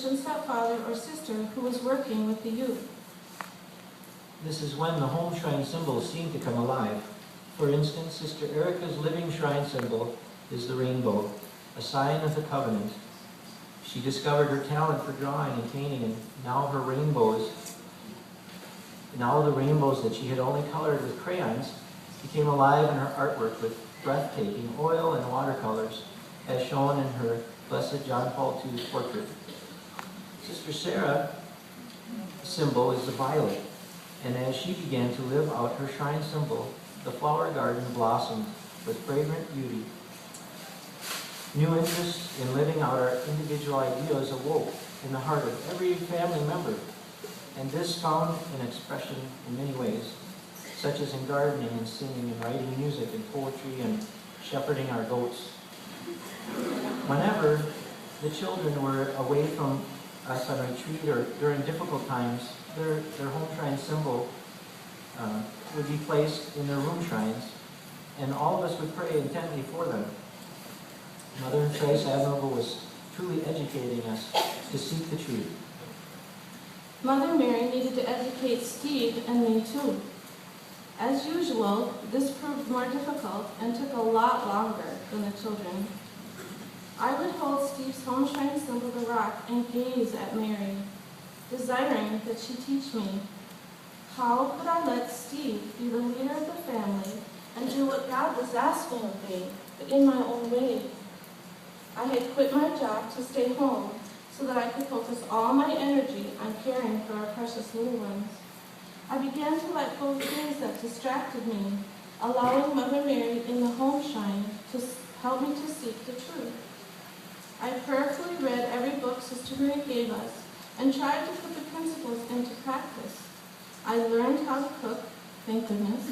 Schoenstatt father or sister who was working with the youth. This is when the Homeshrine symbols seem to come alive. For instance, Sister Erica's living shrine symbol is the rainbow, a sign of the covenant. She discovered her talent for drawing and painting, and now the rainbows that she had only colored with crayons became alive in her artwork with breathtaking oil and watercolors, as shown in her Blessed John Paul II portrait. Sister Sarah's symbol is the violet, and as she began to live out her shrine symbol, the flower garden blossomed with fragrant beauty. New interests in living out our individual ideas awoke in the heart of every family member, and this found an expression in many ways, such as in gardening and singing and writing music and poetry and shepherding our goats. Whenever the children were away from us on retreat or during difficult times, their home shrine symbol would be placed in their room shrines, and all of us would pray intently for them. Mother Teresa Admirable was truly educating us to seek the truth. Mother Mary needed to educate Steve and me too. As usual, this proved more difficult and took a lot longer than the children. I would hold Steve's home shrine symbol, the rock, and gaze at Mary, desiring that she teach me. How could I let Steve be the leader of the family and do what God was asking of me, but in my own way? I had quit my job to stay home so that I could focus all my energy on caring for our precious little ones. I began to let go of things that distracted me, allowing Mother Mary in the home shrine to help me to seek the truth. I prayerfully read every book Sister Mary gave us and tried to put the principles into practice. I learned how to cook, thank goodness,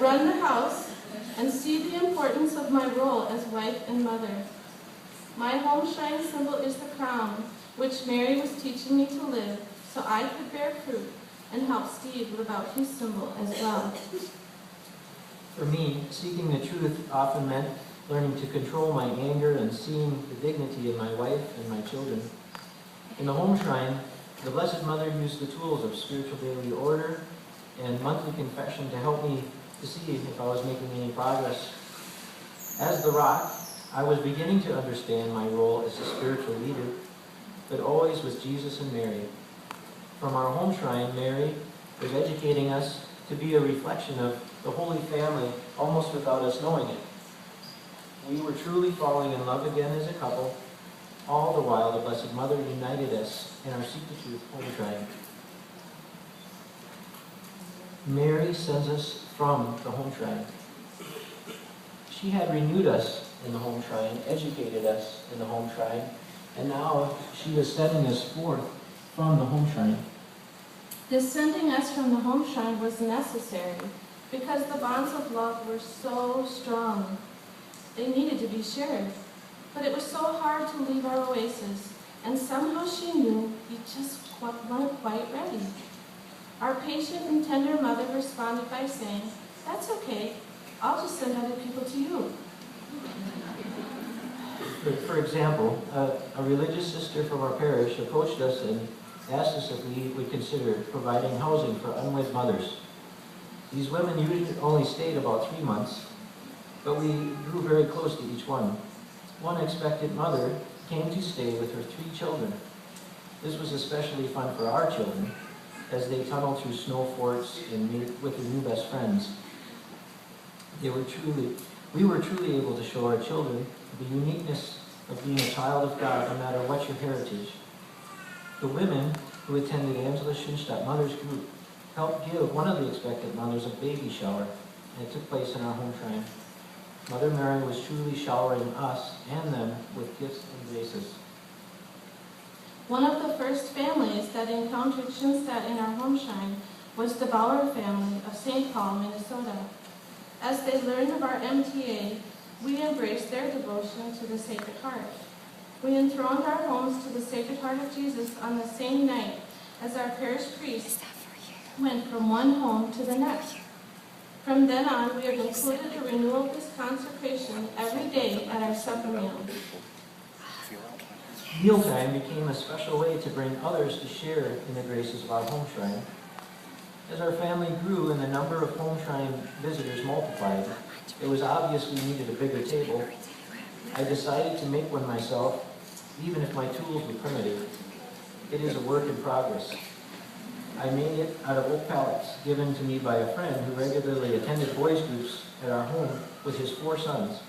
run the house, and see the importance of my role as wife and mother. My home shrine symbol is the crown, which Mary was teaching me to live so I could bear fruit and help Steve live out his symbol as well. For me, seeking the truth often meant learning to control my anger and seeing the dignity in my wife and my children. In the home shrine, the Blessed Mother used the tools of spiritual daily order and monthly confession to help me to see if I was making any progress. As the rock, I was beginning to understand my role as a spiritual leader, but always with Jesus and Mary. From our home shrine, Mary was educating us to be a reflection of the Holy Family almost without us knowing it. We were truly falling in love again as a couple, all the while the Blessed Mother united us in our Seek the Truth home shrine. Mary sends us from the home shrine. She had renewed us in the home shrine, educated us in the home shrine, and now she was sending us forth from the home shrine. This sending us from the home shrine was necessary because the bonds of love were so strong. They needed to be shared, but it was so hard to leave our oasis, and somehow she knew we just weren't quite ready. Our patient and tender mother responded by saying, "That's okay, I'll just send other people to you." For example, a religious sister from our parish approached us and asked us if we would consider providing housing for unwed mothers. These women usually only stayed about 3 months, but we grew very close to each one. One expectant mother came to stay with her 3 children. This was especially fun for our children, as they tunneled through snow forts and made with their new best friends. We were truly able to show our children the uniqueness of being a child of God, no matter what your heritage. The women who attended Angela Schoenstatt Mothers Group helped give one of the expectant mothers a baby shower, and it took place in our home shrine. Mother Mary was truly showering us and them with gifts and graces. One of the first families that encountered Schoenstatt in our home shrine was the Bauer family of St. Paul, Minnesota. As they learned of our MTA, we embraced their devotion to the Sacred Heart. We enthroned our homes to the Sacred Heart of Jesus on the same night as our parish priest went from one home to the next. From then on, we have included the renewal of this consecration every day at our supper meal. Mealtime became a special way to bring others to share in the graces of our Homeshrine. As our family grew and the number of Homeshrine visitors multiplied, it was obvious we needed a bigger table. I decided to make one myself, even if my tools were primitive. It is a work in progress. I made it out of oak pallets given to me by a friend who regularly attended boys' groups at our home with his 4 sons.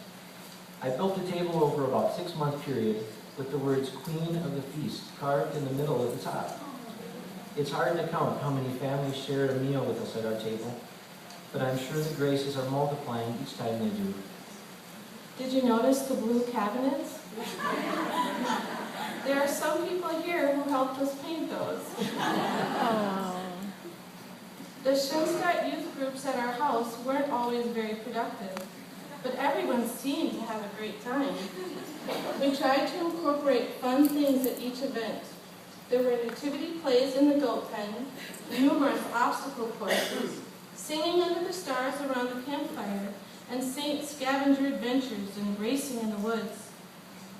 I built the table over about a 6-month period with the words Queen of the Feast carved in the middle at the top. It's hard to count how many families shared a meal with us at our table, but I'm sure the graces are multiplying each time they do. Did you notice the blue cabinets? There are some people here who helped us paint those. The Schoenstatt youth groups at our house weren't always very productive, but everyone seemed to have a great time. We tried to incorporate fun things at each event. There were nativity plays in the goat pen, numerous obstacle courses, singing under the stars around the campfire, and saint scavenger adventures and racing in the woods.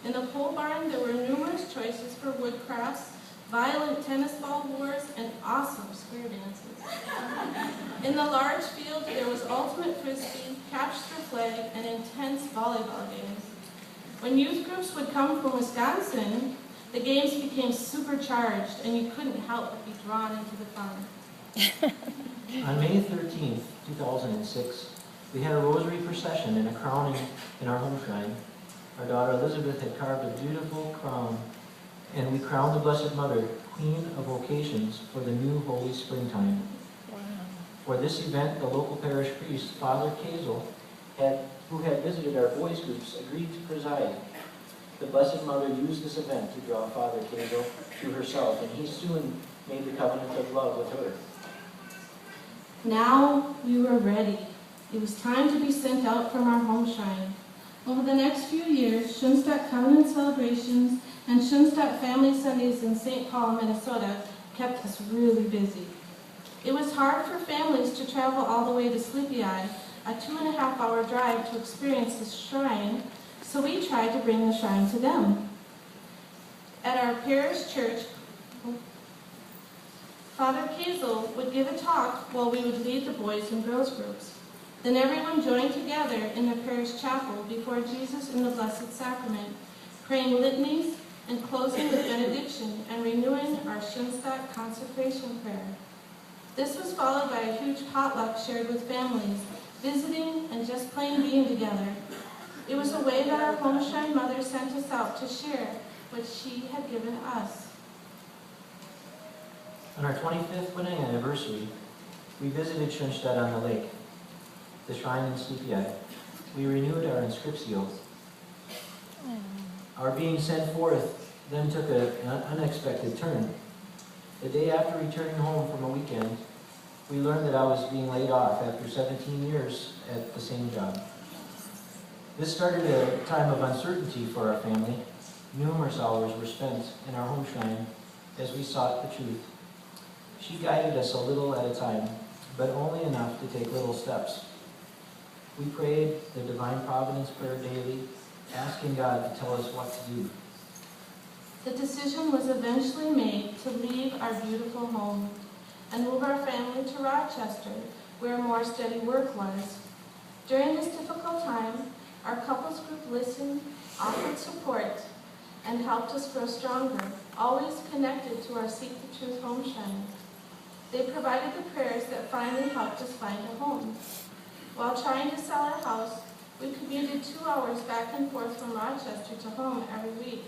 In the pole barn, there were numerous choices for wood crafts, violent tennis ball wars, and awesome square dances. In the large field, there was ultimate frisbee, capture the flag, and intense volleyball games. When youth groups would come from Wisconsin, the games became supercharged, and you couldn't help but be drawn into the fun. On May 13th, 2006, we had a rosary procession and a crowning in our home shrine. Our daughter Elizabeth had carved a beautiful crown, and we crowned the Blessed Mother, Queen of Vocations, for the new holy springtime. Wow. For this event, the local parish priest, Father Kazel, who had visited our boys' groups, agreed to preside. The Blessed Mother used this event to draw Father Kazel to herself, and he soon made the covenant of love with her. Now we were ready. It was time to be sent out from our home shrine. Over the next few years, Schoenstatt Covenant celebrations and Schoenstatt Family Sundays in St. Paul, Minnesota kept us really busy. It was hard for families to travel all the way to Sleepy Eye, a 2.5-hour drive to experience the shrine, so we tried to bring the shrine to them. At our parish church, Father Kazel would give a talk while we would lead the boys and girls groups. Then everyone joined together in the parish chapel before Jesus in the Blessed Sacrament, praying litanies and closing with benediction and renewing our Schoenstatt consecration prayer. This was followed by a huge potluck shared with families, visiting and just plain being together. It was a way that our Homeshrine mother sent us out to share what she had given us. On our 25th wedding anniversary, we visited Schoenstatt on the lake, the shrine in Sleepy Eye. We renewed our inscriptio. Our being sent forth then took an unexpected turn. The day after returning home from a weekend, we learned that I was being laid off after 17 years at the same job. This started a time of uncertainty for our family. Numerous hours were spent in our home shrine as we sought the truth. She guided us a little at a time, but only enough to take little steps. We prayed the Divine Providence prayer daily, asking God to tell us what to do. The decision was eventually made to leave our beautiful home and move our family to Rochester, where more steady work was. During this difficult time, our couples group listened, offered support, and helped us grow stronger, always connected to our Seek the Truth home shrine. They provided the prayers that finally helped us find a home. While trying to sell our house, we commuted 2 hours back and forth from Rochester to home every week.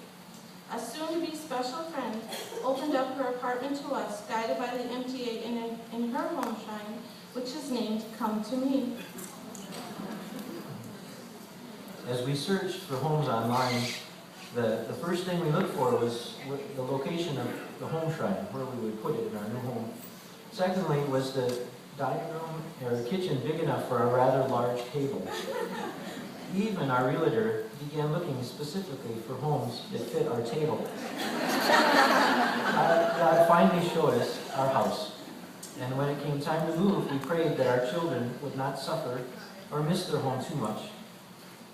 A soon-to-be special friend opened up her apartment to us, guided by the MTA in her home shrine, which is named Come to Me. As we searched for homes online, the first thing we looked for was the location of the home shrine, where we would put it in our new home. Secondly, was the dining room or kitchen big enough for a rather large table. Even our realtor began looking specifically for homes that fit our table. God finally showed us our house. And when it came time to move, we prayed that our children would not suffer or miss their home too much.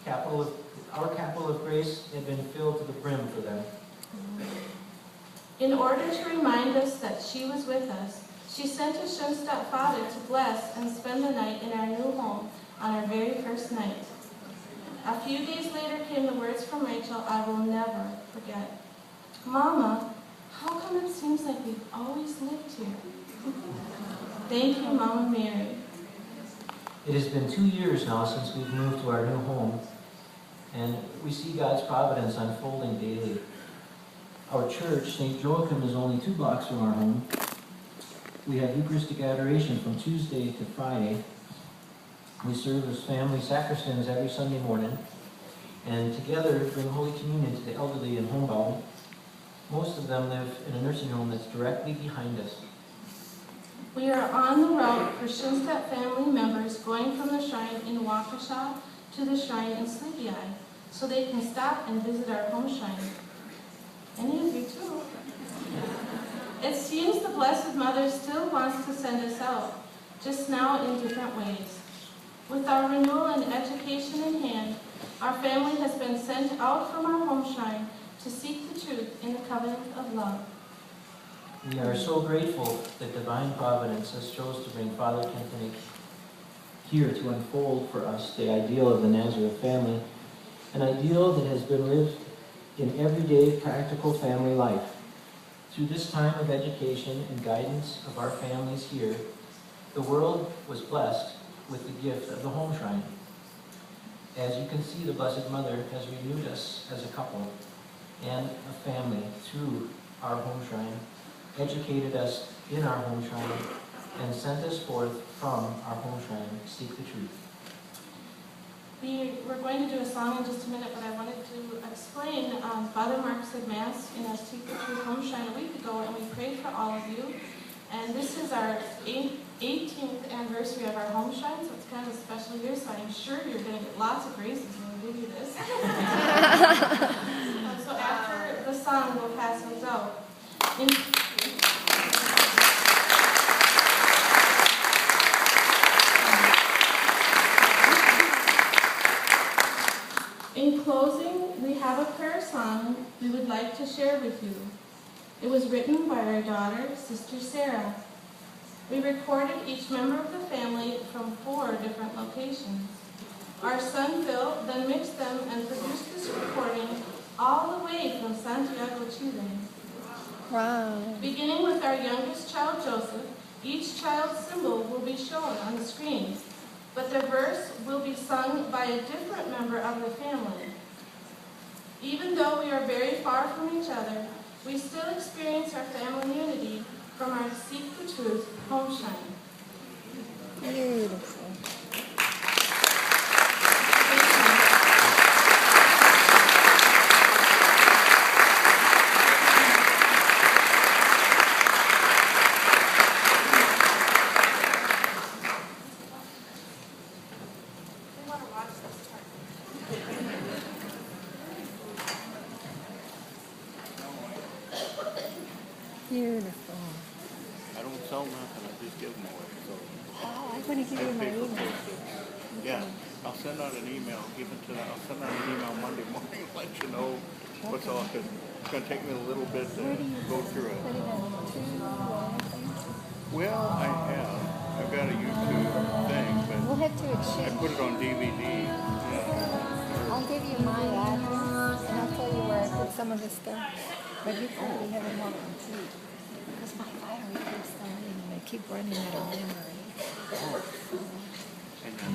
Our capital of grace had been filled to the brim for them. In order to remind us that she was with us, she sent a Schoenstatt father to bless and spend the night in our new home on our very first night. A few days later came the words from Rachel I will never forget. Mama, how come it seems like we've always lived here? Thank you, Mama Mary. It has been 2 years now since we've moved to our new home, and we see God's providence unfolding daily. Our church, St. Joachim, is only 2 blocks from our home. We have Eucharistic adoration from Tuesday to Friday. We serve as family sacristans every Sunday morning, and together bring Holy Communion to the elderly and homebound. Most of them live in a nursing home that's directly behind us. We are on the route for Schoenstatt family members going from the shrine in Waukesha to the shrine in Sleepy Eye, so they can stop and visit our Homeshrine. Any of you too? It seems the Blessed Mother still wants to send us out, just now in different ways. With our renewal and education in hand, our family has been sent out from our Homeshrine to seek the truth in the covenant of love. We are so grateful that Divine Providence has chose to bring Father Kentenich here to unfold for us the ideal of the Nazareth family, an ideal that has been lived in everyday practical family life. Through this time of education and guidance of our families here, the world was blessed with the gift of the Homeshrine. As you can see, the Blessed Mother has renewed us as a couple and a family through our Homeshrine, educated us in our Homeshrine, and sent us forth from our Homeshrine to seek the truth. We're going to do a song in just a minute, but I wanted to explain. Father Mark said Mass in our Seek the Truth Homeshrine a week ago, and we prayed for all of you. And this is our 18th anniversary of our Homeshrine, so it's kind of a special year, so I'm sure you're going to get lots of graces when we give you this. So after the song, we'll pass those out. In closing, we have a prayer song we would like to share with you. It was written by our daughter, Sister Sarah. We recorded each member of the family from 4 different locations. Our son Phil then mixed them and produced this recording all the way from Santiago, Chile. Wow. Beginning with our youngest child, Joseph, each child's symbol will be shown on the screen, but the verse will be sung by a different member of the family. Even though we are very far from each other, we still experience our family unity from our Seek the Truth Homeshrine. Beautiful. Beautiful. I don't sell nothing, I just give them away. So Oh, I'm going to give you my pay for email. postage. Yeah, I'll send out an email. I'll send out an email Monday morning, let you know what's all. Cause it's going to take me a little bit to Where do you go through it. put it on? 2 Well, I've got a YouTube thing, We'll but have to I exchange. put it on DVD. I'll give you my address, and I'll tell you where I put some of the stuff. But you probably have it more complete. Because my battery keeps dying, and I keep running out of memory. And then